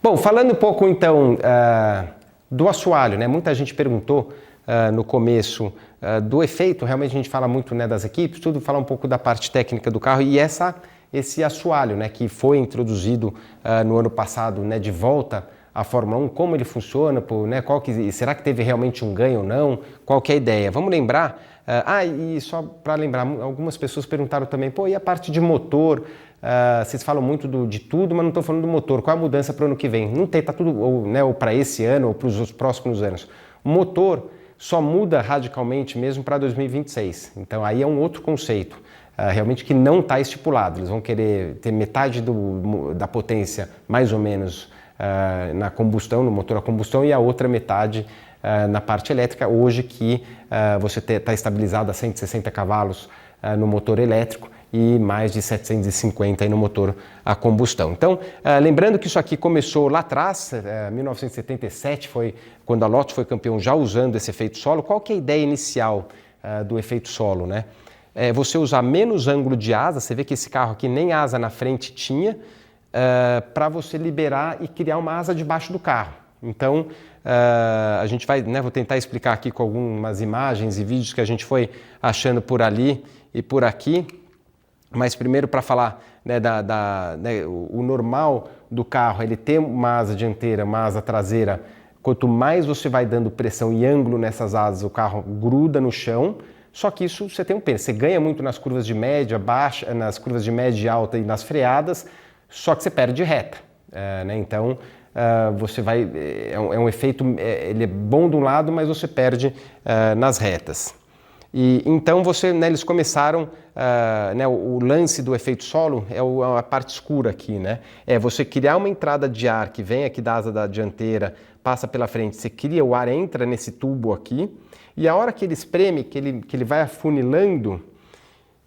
Bom, falando um pouco então do assoalho, né? Muita gente perguntou no começo do efeito, realmente a gente fala muito, né, das equipes, tudo, fala um pouco da parte técnica do carro e esse assoalho, né, que foi introduzido no ano passado, né, de volta à Fórmula 1, como ele funciona, né, será que teve realmente um ganho ou não, qual que é a ideia? Vamos lembrar, e só para lembrar, algumas pessoas perguntaram também, e a parte de motor? Vocês falam muito de tudo, mas não estou falando do motor. Qual é a mudança para o ano que vem? Não tem, está tudo, ou para esse ano, ou para os próximos anos. O motor só muda radicalmente mesmo para 2026. Então aí é um outro conceito, realmente que não está estipulado. Eles vão querer ter metade da potência, mais ou menos, na combustão, no motor a combustão, e a outra metade na parte elétrica, hoje que você está estabilizado a 160 cavalos no motor elétrico e mais de 750 aí no motor a combustão. Então, lembrando que isso aqui começou lá atrás, 1977 foi quando a Lotus foi campeão já usando esse efeito solo. Qual que é a ideia inicial do efeito solo, né? É você usar menos ângulo de asa, você vê que esse carro aqui nem asa na frente tinha, para você liberar e criar uma asa debaixo do carro. Então, a gente vai, né, vou tentar explicar aqui com algumas imagens e vídeos que a gente foi achando por ali e por aqui. Mas primeiro para falar, né, o normal do carro, ele tem uma asa dianteira, uma asa traseira. Quanto mais você vai dando pressão e ângulo nessas asas, o carro gruda no chão. Só que isso você tem um pêndulo, você ganha muito nas curvas de média, baixa, nas curvas de média e alta e nas freadas, só que você perde reta, né? Então você vai, é um efeito, ele é bom de um lado, mas você perde nas retas. E então né, eles começaram, né, o lance do efeito solo é a parte escura aqui, né? É você criar uma entrada de ar que vem aqui da asa da dianteira, passa pela frente, você cria, o ar entra nesse tubo aqui, e a hora que ele espreme, que ele vai afunilando,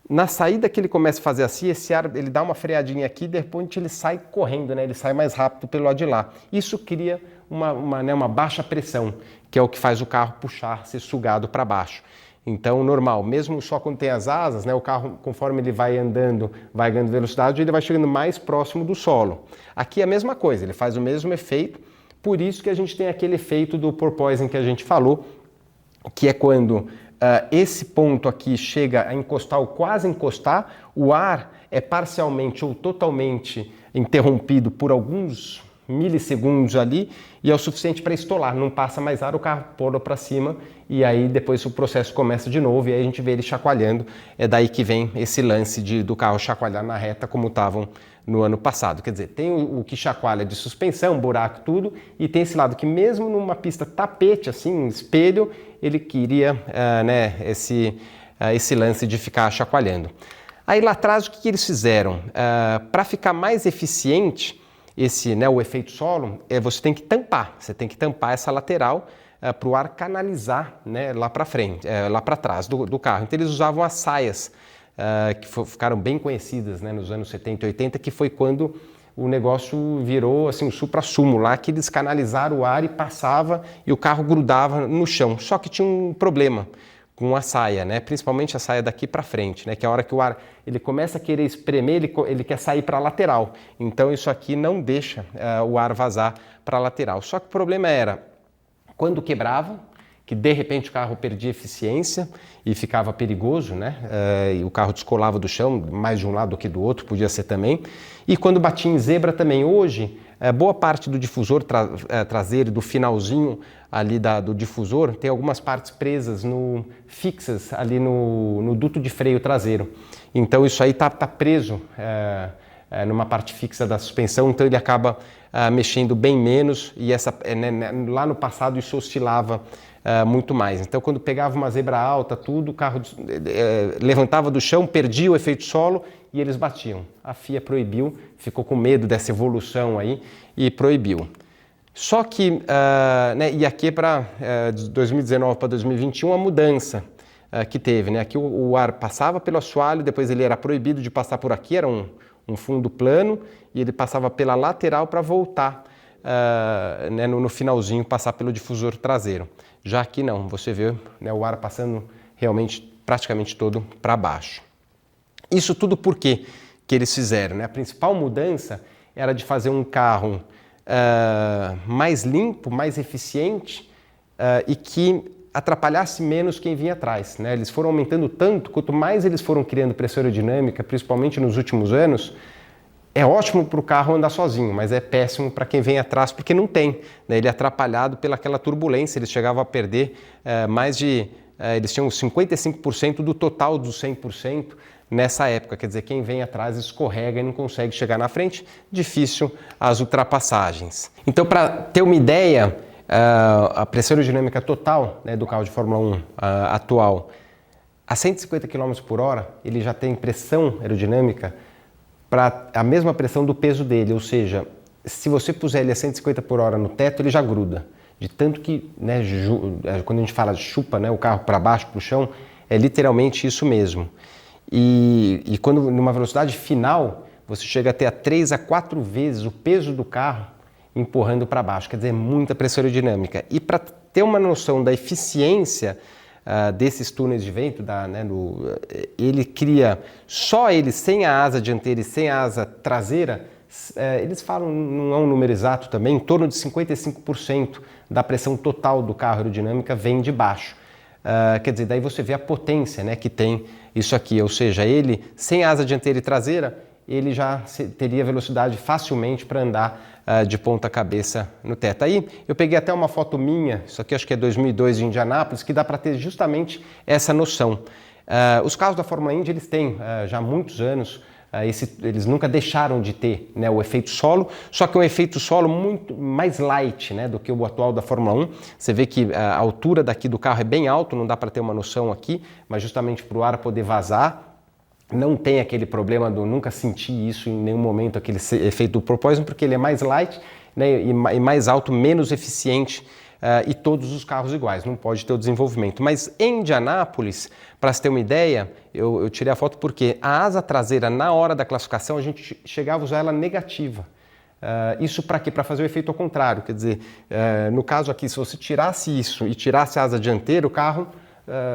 na saída que ele começa a fazer assim, esse ar, ele dá uma freadinha aqui, de repente ele sai correndo, né? Ele sai mais rápido pelo lado de lá. Isso cria uma baixa pressão, que é o que faz o carro puxar, ser sugado para baixo. Então, normal, mesmo só quando tem as asas, né, o carro, conforme ele vai andando, vai ganhando velocidade, ele vai chegando mais próximo do solo. Aqui é a mesma coisa, ele faz o mesmo efeito, por isso que a gente tem aquele efeito do porpoising que a gente falou, que é quando esse ponto aqui chega a encostar ou quase encostar, o ar é parcialmente ou totalmente interrompido por alguns milissegundos ali e é o suficiente para estolar, não passa mais ar, o carro pula para cima e aí depois o processo começa de novo e aí a gente vê ele chacoalhando. É daí que vem esse lance do carro chacoalhar na reta como estavam no ano passado. Quer dizer, tem o que chacoalha de suspensão, buraco, tudo, e tem esse lado que mesmo numa pista tapete, assim, um espelho, ele queria né, esse lance de ficar chacoalhando. Aí lá atrás o que eles fizeram? Para ficar mais eficiente, né, o efeito solo, você tem que tampar essa lateral para o ar canalizar, né, lá para frente, lá para trás do carro. Então eles usavam as saias que ficaram bem conhecidas, né, nos anos 70 e 80, que foi quando o negócio virou assim, um supra-sumo lá, que eles canalizaram o ar e passava e o carro grudava no chão. Só que tinha um problema com a saia, né? Principalmente a saia daqui para frente, né? Que a hora que o ar ele começa a querer espremer, ele quer sair para a lateral. Então isso aqui não deixa o ar vazar para a lateral. Só que o problema era quando quebrava, que de repente o carro perdia eficiência e ficava perigoso, né? E o carro descolava do chão, mais de um lado do que do outro, podia ser também. E quando batia em zebra também. Hoje, boa parte do difusor traseiro, do finalzinho ali do difusor, tem algumas partes presas, fixas ali no duto de freio traseiro. Então isso aí tá preso numa parte fixa da suspensão, então ele acaba mexendo bem menos e lá no passado isso oscilava muito mais. Então quando pegava uma zebra alta, tudo, o carro levantava do chão, perdia o efeito solo e eles batiam. A FIA proibiu, ficou com medo dessa evolução aí e proibiu. Só que, né, e aqui para 2019 para 2021 a mudança que teve, né? Aqui o ar passava pelo assoalho, depois ele era proibido de passar por aqui, era um fundo plano e ele passava pela lateral para voltar né, no finalzinho, passar pelo difusor traseiro. Já aqui não, você vê, né, o ar passando realmente praticamente todo para baixo. Isso tudo por quê que eles fizeram, né? A principal mudança era de fazer um carro mais limpo, mais eficiente e que atrapalhasse menos quem vinha atrás, né? Eles foram aumentando tanto, quanto mais eles foram criando pressão aerodinâmica, principalmente nos últimos anos, é ótimo para o carro andar sozinho, mas é péssimo para quem vem atrás, porque não tem, né? Ele é atrapalhado pelaquela turbulência, eles chegavam a perder eles tinham 55% do total dos 100% nessa época, quer dizer, quem vem atrás escorrega e não consegue chegar na frente, difícil as ultrapassagens. Então, para ter uma ideia, a pressão aerodinâmica total, né, do carro de Fórmula 1 atual, a 150 km por hora, ele já tem pressão aerodinâmica para a mesma pressão do peso dele, ou seja, se você puser ele a 150 por hora no teto, ele já gruda. De tanto que, né, quando a gente fala chupa, né, o carro para baixo, para o chão, é literalmente isso mesmo. E quando numa velocidade final, você chega a ter 3 a 4 vezes o peso do carro empurrando para baixo, quer dizer, muita pressão aerodinâmica. E para ter uma noção da eficiência desses túneis de vento, ele cria, só ele sem a asa dianteira e sem a asa traseira, eles falam, não é um número exato também, em torno de 55% da pressão total do carro aerodinâmica vem de baixo. Quer dizer, daí você vê a potência, né, que tem isso aqui, ou seja, ele sem asa dianteira e traseira, ele já teria velocidade facilmente para andar de ponta cabeça no teto. Aí eu peguei até uma foto minha, isso aqui acho que é 2002 de Indianápolis, que dá para ter justamente essa noção. Os carros da Fórmula Indy, eles têm já há muitos anos, eles nunca deixaram de ter, né, o efeito solo, só que é um efeito solo muito mais light, né, do que o atual da Fórmula 1. Você vê que a altura daqui do carro é bem alto, não dá para ter uma noção aqui, mas justamente para o ar poder vazar. Não tem aquele problema nunca senti isso em nenhum momento, aquele efeito do propósito, porque ele é mais light, né, e mais alto, menos eficiente, e todos os carros iguais, não pode ter o desenvolvimento. Mas em Indianápolis, para você ter uma ideia, eu tirei a foto porque a asa traseira, na hora da classificação, a gente chegava a usar ela negativa. Isso para quê? Para fazer o efeito ao contrário, quer dizer, no caso aqui, se você tirasse isso e tirasse a asa dianteira, o carro,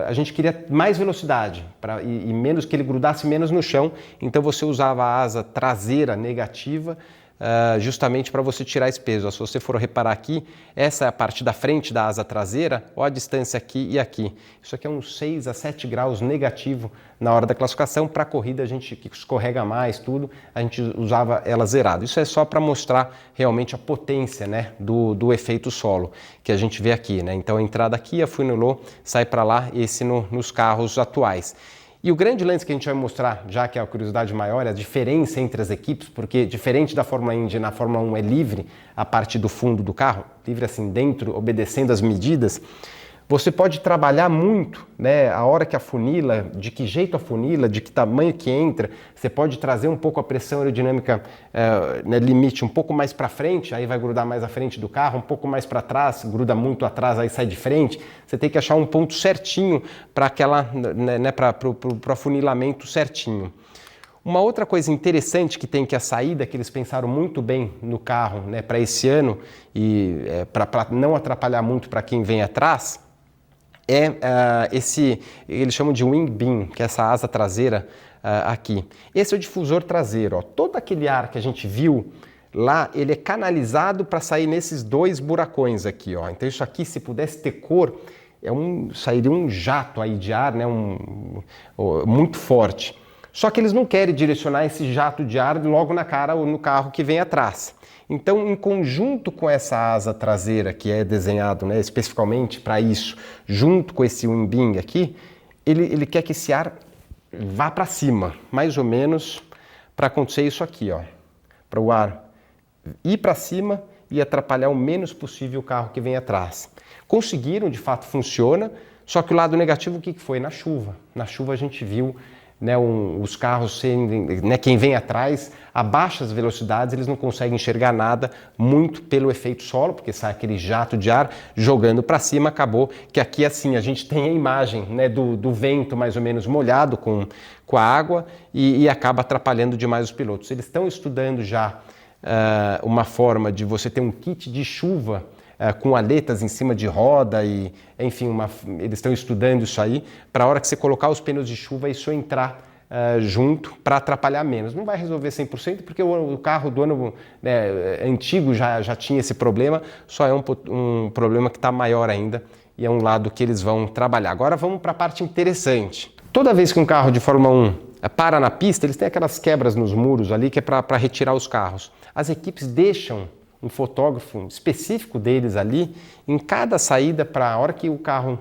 a gente queria mais velocidade e menos, que ele grudasse menos no chão, então você usava a asa traseira negativa justamente para você tirar esse peso. Se você for reparar aqui, essa é a parte da frente da asa traseira, olha a distância aqui e aqui. Isso aqui é uns 6 a 7 graus negativo na hora da classificação. Para a corrida, a gente que escorrega mais, tudo, a gente usava ela zerada. Isso é só para mostrar realmente a potência, né, do efeito solo que a gente vê aqui, né? Então a entrada aqui, afunilou, sai para lá, esse nos carros atuais. E o grande lance que a gente vai mostrar, já que é a curiosidade maior, é a diferença entre as equipes, porque diferente da Fórmula Indy, na Fórmula 1 é livre a parte do fundo do carro, livre assim dentro, obedecendo as medidas. Você pode trabalhar muito, né, a hora que afunila, de que jeito afunila, de que tamanho que entra. Você pode trazer um pouco a pressão aerodinâmica, né, limite um pouco mais para frente, aí vai grudar mais à frente do carro, um pouco mais para trás, gruda muito atrás, aí sai de frente. Você tem que achar um ponto certinho para para o afunilamento certinho. Uma outra coisa interessante que tem, que a saída, que eles pensaram muito bem no carro, né, para esse ano, e para não atrapalhar muito para quem vem atrás, eles chamam de wing beam, que é essa asa traseira aqui. Esse é o difusor traseiro, ó. Todo aquele ar que a gente viu lá, ele é canalizado para sair nesses dois buracões aqui, ó. Então isso aqui, se pudesse ter cor, sairia um jato aí de ar, né, muito forte. Só que eles não querem direcionar esse jato de ar logo na cara ou no carro que vem atrás. Então, em conjunto com essa asa traseira que é desenhado, né, especificamente para isso, junto com esse wing beam aqui, ele quer que esse ar vá para cima, mais ou menos, para acontecer isso aqui, ó, para o ar ir para cima e atrapalhar o menos possível o carro que vem atrás. Conseguiram, de fato funciona, só que o lado negativo o que foi? Na chuva. Na chuva a gente viu, né, os carros, né, quem vem atrás, a baixas velocidades, eles não conseguem enxergar nada, muito pelo efeito solo, porque sai aquele jato de ar jogando para cima. Acabou que aqui, assim, a gente tem a imagem, né, do vento mais ou menos molhado com a água e acaba atrapalhando demais os pilotos. Eles estão estudando já uma forma de você ter um kit de chuva com aletas em cima de roda e, enfim, eles estão estudando isso aí, para a hora que você colocar os pneus de chuva, isso entrar junto para atrapalhar menos. Não vai resolver 100% porque o carro do ano antigo já tinha esse problema, só é um problema que está maior ainda e é um lado que eles vão trabalhar. Agora vamos para a parte interessante. Toda vez que um carro de Fórmula 1 para na pista, eles têm aquelas quebras nos muros ali que é para retirar os carros. As equipes deixam um fotógrafo específico deles ali em cada saída para a hora que o carro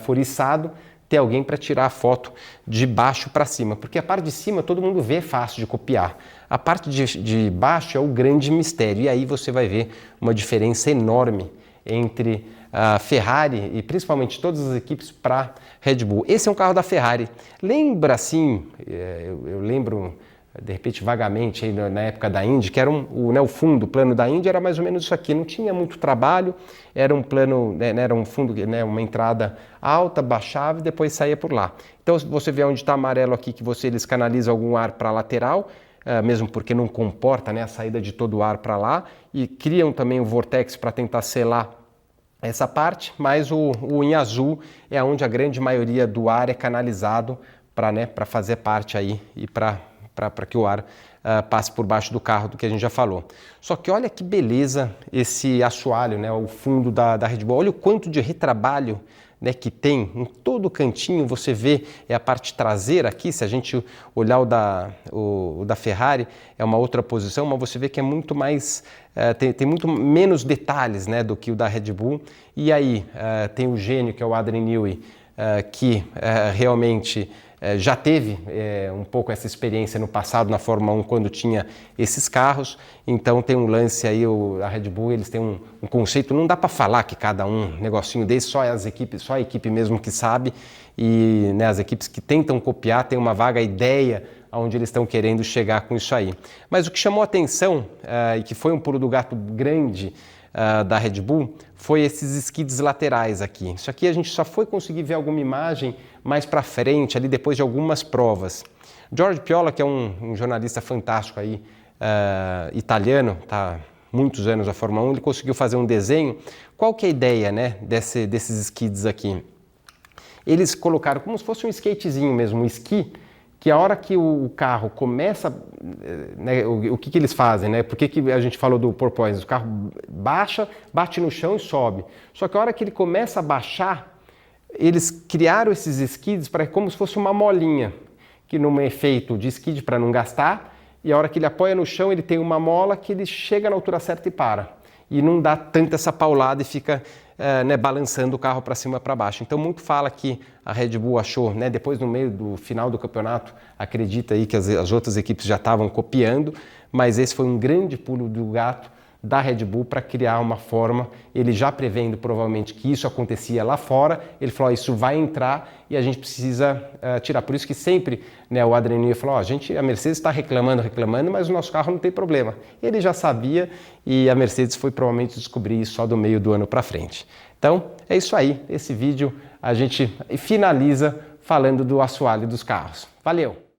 for içado, ter alguém para tirar a foto de baixo para cima, porque a parte de cima todo mundo vê fácil de copiar. A parte de baixo é o grande mistério e aí você vai ver uma diferença enorme entre a Ferrari e principalmente todas as equipes para Red Bull. Esse é um carro da Ferrari. Lembra assim, eu lembro de repente vagamente aí na época da Indy, que era o fundo, o plano da Indy era mais ou menos isso aqui, não tinha muito trabalho, era um plano, era um fundo, uma entrada alta, baixava e depois saía por lá. Então você vê onde está amarelo aqui que eles canalizam algum ar para a lateral, mesmo porque não comporta a saída de todo o ar para lá, e criam também o vortex para tentar selar essa parte, mas o em azul é onde a grande maioria do ar é canalizado para fazer parte aí e para que o ar passe por baixo do carro, do que a gente já falou. Só que olha que beleza esse assoalho, o fundo da Red Bull. Olha o quanto de retrabalho que tem em todo o cantinho. Você vê a parte traseira aqui, se a gente olhar o da Ferrari, é uma outra posição, mas você vê que é muito mais, tem muito menos detalhes do que o da Red Bull. E aí tem o gênio, que é o Adrian Newey, que realmente já teve um pouco essa experiência no passado na Fórmula 1 quando tinha esses carros, então tem um lance aí, a Red Bull, eles têm um conceito, não dá para falar que cada negocinho desse, só a equipe mesmo que sabe, e as equipes que tentam copiar têm uma vaga ideia aonde eles estão querendo chegar com isso aí. Mas o que chamou a atenção e que foi um pulo do gato grande da Red Bull foi esses skids laterais aqui. Isso aqui a gente só foi conseguir ver alguma imagem mais para frente, ali depois de algumas provas. George Piola, que é um jornalista fantástico aí, italiano, tá há muitos anos na Fórmula 1, ele conseguiu fazer um desenho. Qual que é a ideia desses skids aqui? Eles colocaram como se fosse um skatezinho mesmo, um esqui, que a hora que o carro começa, o que eles fazem, Por que a gente falou do porpoise? O carro baixa, bate no chão e sobe. Só que a hora que ele começa a baixar, eles criaram esses skids como se fosse uma molinha, que num efeito de skid para não gastar, e a hora que ele apoia no chão, ele tem uma mola que ele chega na altura certa e para. E não dá tanta essa paulada e fica balançando o carro para cima e para baixo. Então muito fala que a Red Bull achou, depois no meio do final do campeonato, acredita aí que as outras equipes já estavam copiando, mas esse foi um grande pulo do gato da Red Bull para criar uma forma, ele já prevendo provavelmente que isso acontecia lá fora, ele falou, isso vai entrar e a gente precisa tirar. Por isso que sempre o Adrian Newey falou, a Mercedes está reclamando, mas o nosso carro não tem problema. Ele já sabia e a Mercedes foi provavelmente descobrir isso só do meio do ano para frente. Então é isso aí, esse vídeo a gente finaliza falando do assoalho dos carros. Valeu!